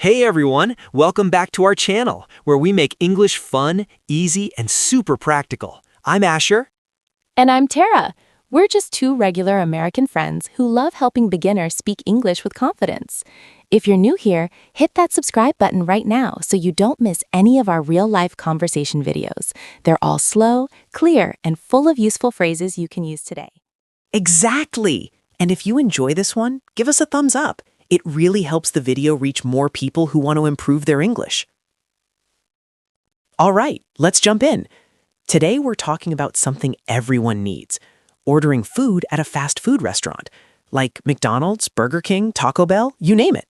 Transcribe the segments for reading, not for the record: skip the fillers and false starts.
Hey everyone, welcome back to our channel, where we make English fun, easy, and super practical. I'm Asher. And I'm Tara. We're just two regular American friends who love helping beginners speak English with confidence. If you're new here, hit that subscribe button right now so you don't miss any of our real-life conversation videos. They're all slow, clear, and full of useful phrases you can use today. Exactly! And if you enjoy this one, give us a thumbs up. It really helps the video reach more people who want to improve their English. All right, let's jump in. Today we're talking about something everyone needs: ordering food at a fast food restaurant, like McDonald's, Burger King, Taco Bell, you name it.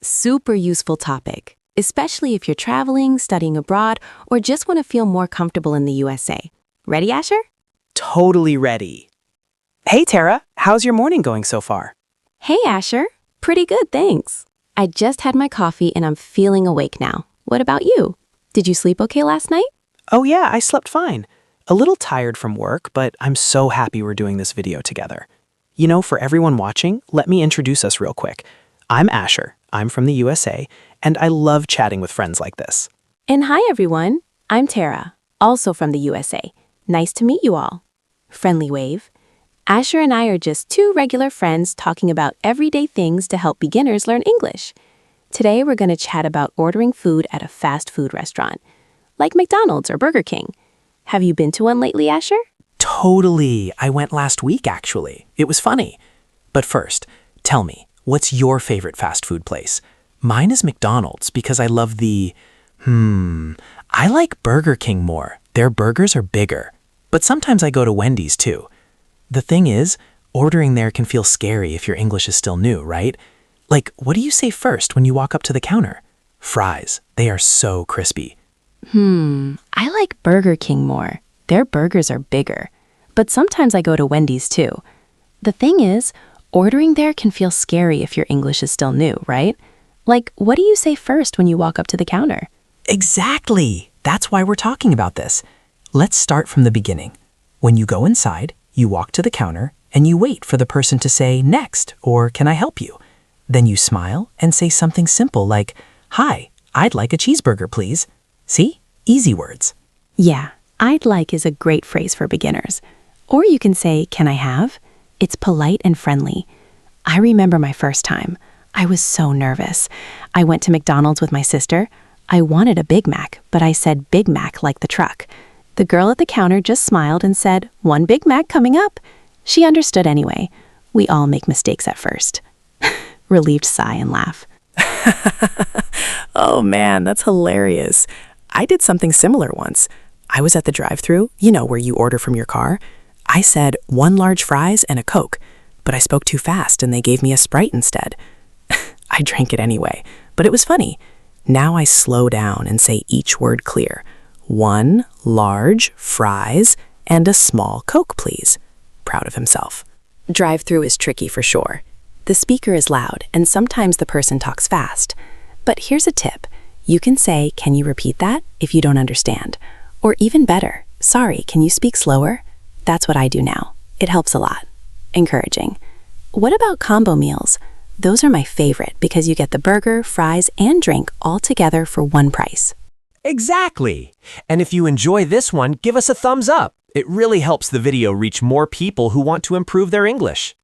Super useful topic, especially if you're traveling, studying abroad, or just want to feel more comfortable in the USA. Ready, Asher? Totally ready. Hey Tara, how's your morning going so far? Hey, Asher. Pretty good, thanks. I just had my coffee and I'm feeling awake now. What about you? Did you sleep okay last night? Oh yeah, I slept fine. A little tired from work, but I'm so happy we're doing this video together. You know, for everyone watching, let me introduce us real quick. I'm Asher, I'm from the USA, and I love chatting with friends like this. And hi everyone, I'm Tara, also from the USA. Nice to meet you all. Friendly wave. Asher and I are just two regular friends talking about everyday things to help beginners learn English. Today we're going to chat about ordering food at a fast food restaurant, like McDonald's or Burger King. Have you been to one lately, Asher? Totally. I went last week, actually. It was funny. But first, tell me, what's your favorite fast food place? Mine is McDonald's because I love I like Burger King more. Their burgers are bigger. But sometimes I go to Wendy's too. The thing is, ordering there can feel scary if your English is still new, right? Like, what do you say first when you walk up to the counter? Fries. They are so crispy. I like Burger King more. Their burgers are bigger. But sometimes I go to Wendy's too. The thing is, ordering there can feel scary if your English is still new, right? Like, what do you say first when you walk up to the counter? Exactly. That's why we're talking about this. Let's start from the beginning. When you go inside, you walk to the counter and you wait for the person to say next or can I help you? Then you smile and say something simple like, "Hi, I'd like a cheeseburger, please." See? Easy words. Yeah, "I'd like" is a great phrase for beginners. Or you can say, "Can I have?" It's polite and friendly. I remember my first time. I was so nervous. I went to McDonald's with my sister. I wanted a Big Mac, but I said Big Mac like the truck. The girl at the counter just smiled and said, "One Big Mac coming up." She understood anyway. We all make mistakes at first. Relieved sigh and laugh. Oh man, that's hilarious. I did something similar once. I was at the drive-thru, you know, where you order from your car. I said 1 large fries and a Coke, but I spoke too fast and they gave me a Sprite instead. I drank it anyway, but it was funny. Now I slow down and say each word clear. 1 large fries and a small Coke, please. Proud of himself. Drive-thru is tricky for sure. The speaker is loud and sometimes the person talks fast. But here's a tip. You can say, "Can you repeat that?" if you don't understand. Or even better, "Sorry, can you speak slower?" That's what I do now. It helps a lot. Encouraging. What about combo meals? Those are my favorite because you get the burger, fries, and drink all together for one price. Exactly. And if you enjoy this one, give us a thumbs up. It really helps the video reach more people who want to improve their English.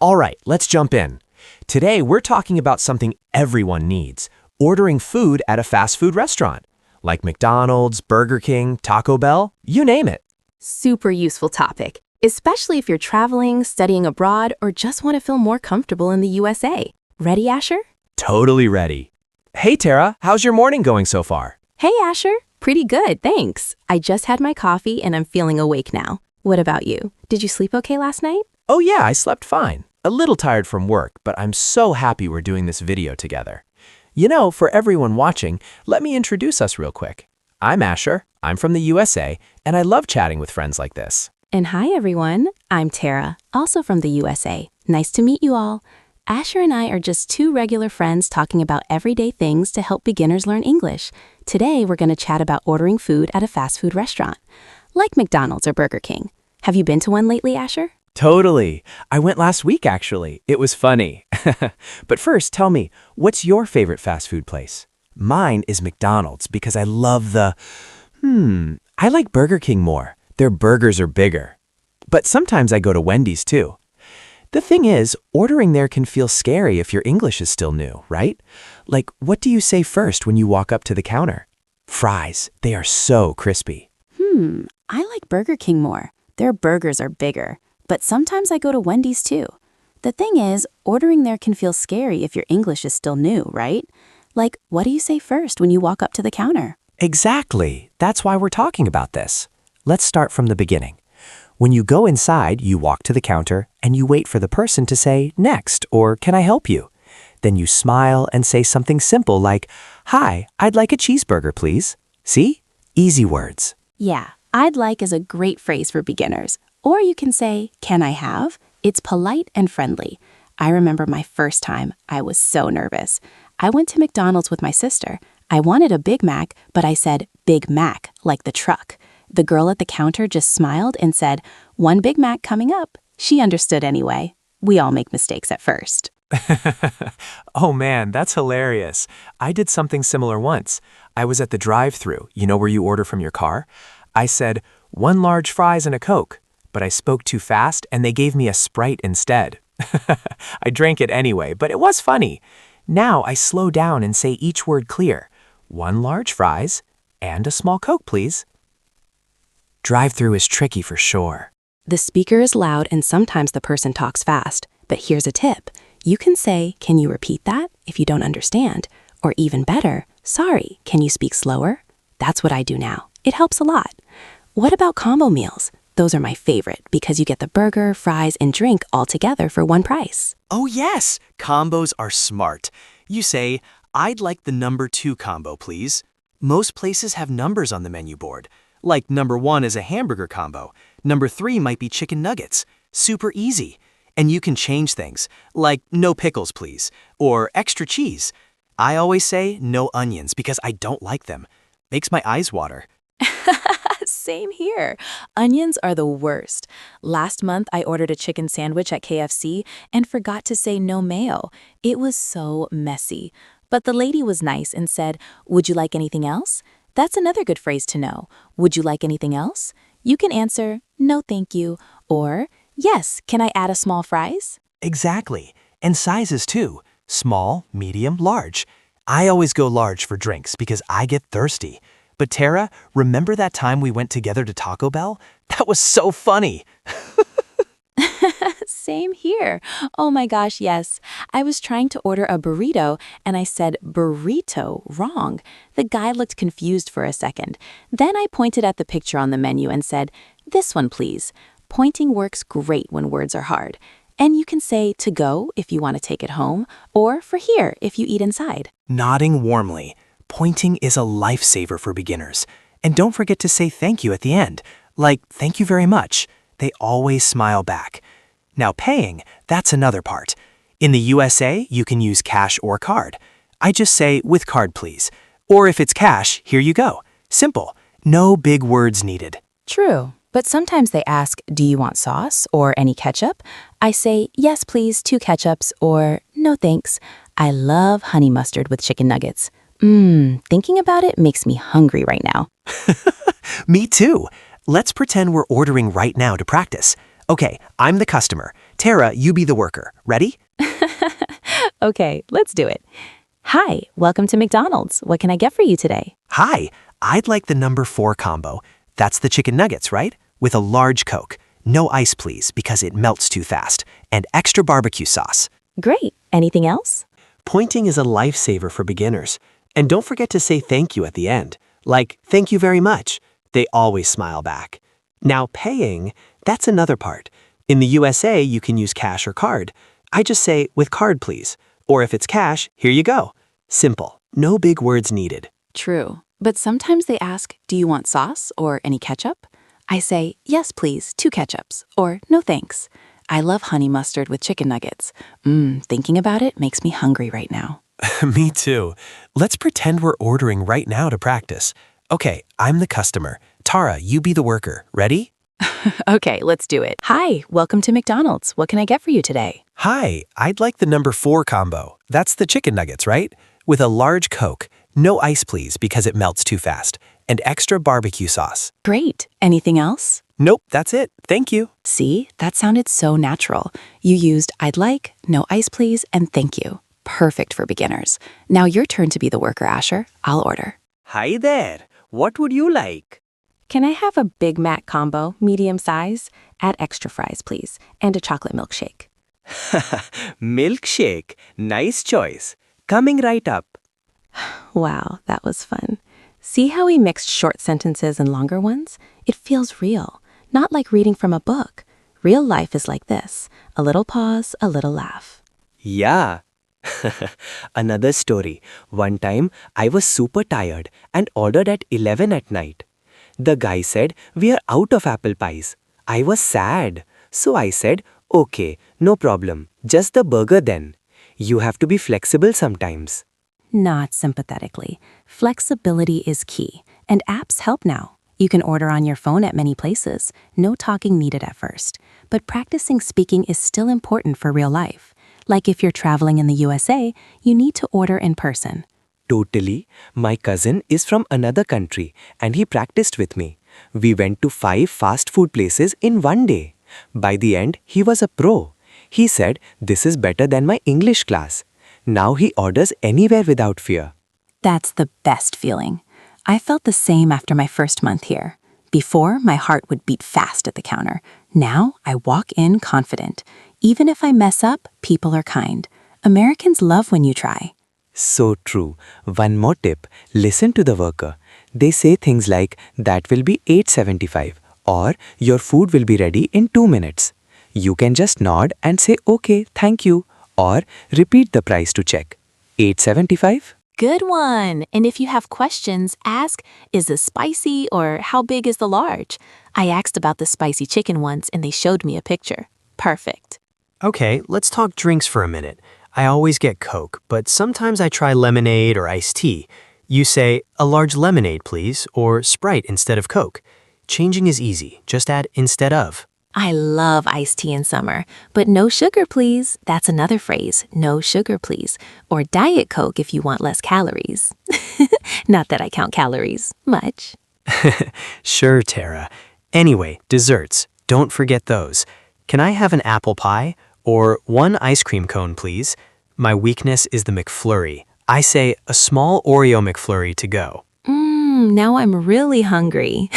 All right, let's jump in. Today, we're talking about something everyone needs: ordering food at a fast food restaurant, like McDonald's, Burger King, Taco Bell, you name it. Super useful topic, especially if you're traveling, studying abroad, or just want to feel more comfortable in the USA. Ready, Asher? Totally ready. Hey Tara, how's your morning going so far? Hey, Asher. Pretty good, thanks. I just had my coffee and I'm feeling awake now. What about you? Did you sleep okay last night? Oh yeah, I slept fine. A little tired from work, but I'm so happy we're doing this video together. You know, for everyone watching, let me introduce us real quick. I'm Asher, I'm from the USA, and I love chatting with friends like this. And hi everyone, I'm Tara, also from the USA. Nice to meet you all. Asher and I are just two regular friends talking about everyday things to help beginners learn English. Today we're going to chat about ordering food at a fast food restaurant, like McDonald's or Burger King. Have you been to one lately, Asher? Totally. I went last week, actually. It was funny. But first, tell me, what's your favorite fast food place? Mine is McDonald's because I love I like Burger King more. Their burgers are bigger. But sometimes I go to Wendy's too. The thing is, ordering there can feel scary if your English is still new, right? Like, what do you say first when you walk up to the counter? Fries. They are so crispy. I like Burger King more. Their burgers are bigger. But sometimes I go to Wendy's too. The thing is, ordering there can feel scary if your English is still new, right? Like, what do you say first when you walk up to the counter? Exactly. That's why we're talking about this. Let's start from the beginning. When you go inside, you walk to the counter and you wait for the person to say, "Next," or "Can I help you?" Then you smile and say something simple like, "Hi, I'd like a cheeseburger, please." See? Easy words. Yeah, I'd like is a great phrase for beginners. Or you can say, "Can I have?" It's polite and friendly. I remember my first time. I was so nervous. I went to McDonald's with my sister. I wanted a Big Mac, but I said Big Mac, like the truck. The girl at the counter just smiled and said, "One Big Mac coming up." She understood anyway. We all make mistakes at first. Oh man, that's hilarious. I did something similar once. I was at the drive-thru, where you order from your car. I said, "One large fries and a Coke," but I spoke too fast and they gave me a Sprite instead. I drank it anyway, but it was funny. Now I slow down and say each word clear. One large fries and a small Coke, please. Drive-thru is tricky for sure. The speaker is loud and sometimes the person talks fast. But here's a tip. You can say, "Can you repeat that?" if you don't understand. Or even better, "Sorry, can you speak slower?" That's what I do now. It helps a lot. What about combo meals? Those are my favorite because you get the burger, fries, and drink all together for one price. Oh yes, combos are smart. You say, "I'd like the number 2 combo, please." Most places have numbers on the menu board. Like number 1 is a hamburger combo. Number 3 might be chicken nuggets. Super easy. And you can change things, like "No pickles, please," or "extra cheese." I always say "no onions" because I don't like them. Makes my eyes water. Same here. Onions are the worst. Last month, I ordered a chicken sandwich at KFC and forgot to say no mayo. It was so messy. But the lady was nice and said, "Would you like anything else?" That's another good phrase to know. Would you like anything else? You can answer, "No, thank you," or "Yes, can I add a small fries?" Exactly. And sizes too. Small, medium, large. I always go large for drinks because I get thirsty. But Tara, remember that time we went together to Taco Bell? That was so funny. Same here. Oh my gosh, yes. I was trying to order a burrito and I said burrito wrong. The guy looked confused for a second. Then I pointed at the picture on the menu and said, "This one, please." Pointing works great when words are hard. And you can say "to go" if you want to take it home, or "for here" if you eat inside. Nodding warmly. Pointing is a lifesaver for beginners. And don't forget to say thank you at the end, like "thank you very much." They always smile back. Now paying, that's another part. In the USA, you can use cash or card. I just say "with card, please." Or if it's cash, here you go. Simple. No big words needed. True. But sometimes they ask, "Do you want sauce or any ketchup?" I say, "Yes, please, 2 ketchups," or "No, thanks. I love honey mustard with chicken nuggets." Thinking about it makes me hungry right now. Me too. Let's pretend we're ordering right now to practice. Okay, I'm the customer. Tara, you be the worker. Ready? Okay, let's do it. Hi, welcome to McDonald's. What can I get for you today? Hi, I'd like the number 4 combo. That's the chicken nuggets, right? With a large Coke. No ice, please, because it melts too fast. And extra barbecue sauce. Great. Anything else? Pointing is a lifesaver for beginners. And don't forget to say thank you at the end. Like, "Thank you very much." They always smile back. Now paying, that's another part. In the USA, you can use cash or card. I just say "with card, please." Or if it's cash, here you go. Simple. No big words needed. True. But sometimes they ask, "Do you want sauce or any ketchup?" I say, "Yes, please, 2 ketchups," or "No, thanks. I love honey mustard with chicken nuggets." Thinking about it makes me hungry right now. Me too. Let's pretend we're ordering right now to practice. Okay, I'm the customer. Tara, you be the worker. Ready? Okay, let's do it. Hi, welcome to McDonald's. What can I get for you today? Hi, I'd like the number 4 combo. That's the chicken nuggets, right? With a large Coke. No ice, please, because it melts too fast. And extra barbecue sauce. Great. Anything else? Nope, that's it. Thank you. See, that sounded so natural. You used I'd like, no ice please, and thank you. Perfect for beginners. Now your turn to be the worker, Asher. I'll order. Hi there. What would you like? Can I have a Big Mac combo, medium size? Add extra fries, please, and a chocolate milkshake. Milkshake. Nice choice. Coming right up. Wow, that was fun. See how we mixed short sentences and longer ones? It feels real, not like reading from a book. Real life is like this. A little pause, a little laugh. Yeah. Another story. One time, I was super tired and ordered at 11 at night. The guy said, "We are out of apple pies." I was sad. So I said, "Okay, no problem. Just the burger then." You have to be flexible sometimes. Not sympathetically. Flexibility is key, and apps help now. You can order on your phone at many places. No talking needed at first. But practicing speaking is still important for real life. Like if you're traveling in the USA, you need to order in person. Totally. My cousin is from another country and he practiced with me. We went to 5 fast food places in one day. By the end, he was a pro. He said, "This is better than my English class." Now he orders anywhere without fear. That's the best feeling. I felt the same after my first month here. Before, my heart would beat fast at the counter. Now, I walk in confident. Even if I mess up, people are kind. Americans love when you try. So true. One more tip. Listen to the worker. They say things like, "That will be $8.75 or "Your food will be ready in 2 minutes." You can just nod and say, "Okay, thank you," or repeat the price to check. $8.75? Good one. And if you have questions, ask, is this spicy or how big is the large? I asked about the spicy chicken once and they showed me a picture. Perfect. Okay, let's talk drinks for a minute. I always get Coke, but sometimes I try lemonade or iced tea. You say, "A large lemonade, please," or Sprite instead of Coke. Changing is easy. Just add instead of. I love iced tea in summer, but no sugar, please. That's another phrase, no sugar, please. Or Diet Coke if you want less calories. Not that I count calories much. Sure, Tara. Anyway, desserts. Don't forget those. Can I have an apple pie? Or one ice cream cone, please? My weakness is the McFlurry. I say a small Oreo McFlurry to go. Now I'm really hungry.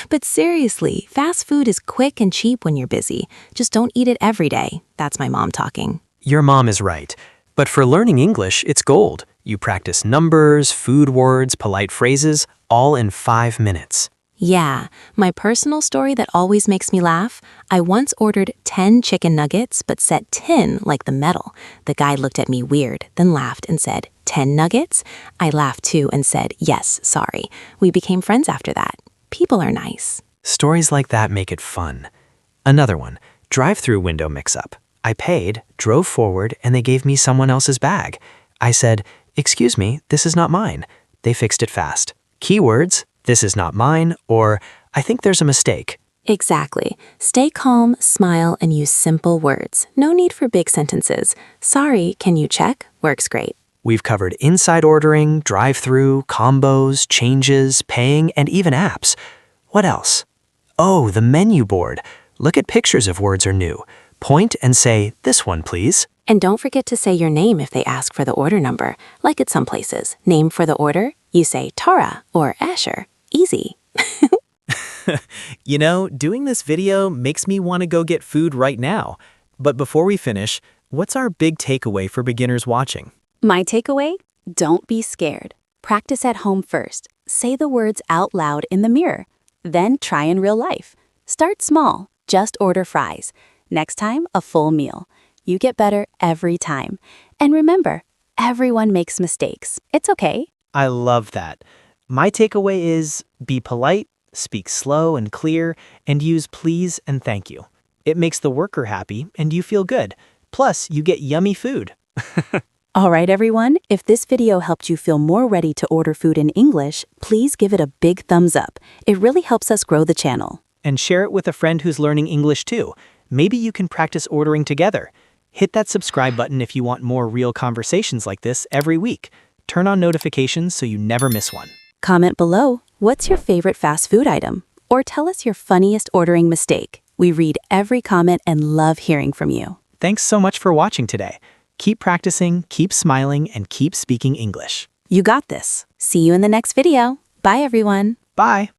But seriously, fast food is quick and cheap when you're busy. Just don't eat it every day. That's my mom talking. Your mom is right. But for learning English, it's gold. You practice numbers, food words, polite phrases, all in 5 minutes. Yeah, my personal story that always makes me laugh. I once ordered 10 chicken nuggets, but said tin like the metal. The guy looked at me weird, then laughed and said, 10 nuggets? I laughed too and said, yes, sorry. We became friends after that. People are nice. Stories like that make it fun. Another one, drive-thru window mix-up. I paid, drove forward, and they gave me someone else's bag. I said, "Excuse me, this is not mine." They fixed it fast. Keywords, "This is not mine," or "I think there's a mistake." Exactly. Stay calm, smile, and use simple words. No need for big sentences. Sorry, can you check? Works great. We've covered inside ordering, drive-thru, combos, changes, paying, and even apps. What else? Oh, the menu board. Look at pictures if words are new. Point and say, "This one, please." And don't forget to say your name if they ask for the order number. Like at some places, name for the order, you say Tara or Asher. Easy. You know, doing this video makes me want to go get food right now. But before we finish, what's our big takeaway for beginners watching? My takeaway? Don't be scared. Practice at home first. Say the words out loud in the mirror. Then try in real life. Start small. Just order fries. Next time, a full meal. You get better every time. And remember, everyone makes mistakes. It's okay. I love that. My takeaway is be polite, speak slow and clear, and use please and thank you. It makes the worker happy and you feel good. Plus, you get yummy food. All right, everyone. If this video helped you feel more ready to order food in English, please give it a big thumbs up. It really helps us grow the channel. and share it with a friend who's learning English too. Maybe you can practice ordering together. Hit that subscribe button if you want more real conversations like this every week. Turn on notifications so you never miss one. Comment below, what's your favorite fast food item? Or tell us your funniest ordering mistake. We read every comment and love hearing from you. Thanks so much for watching today. Keep practicing, keep smiling, and keep speaking English. You got this. See you in the next video. Bye, everyone. Bye.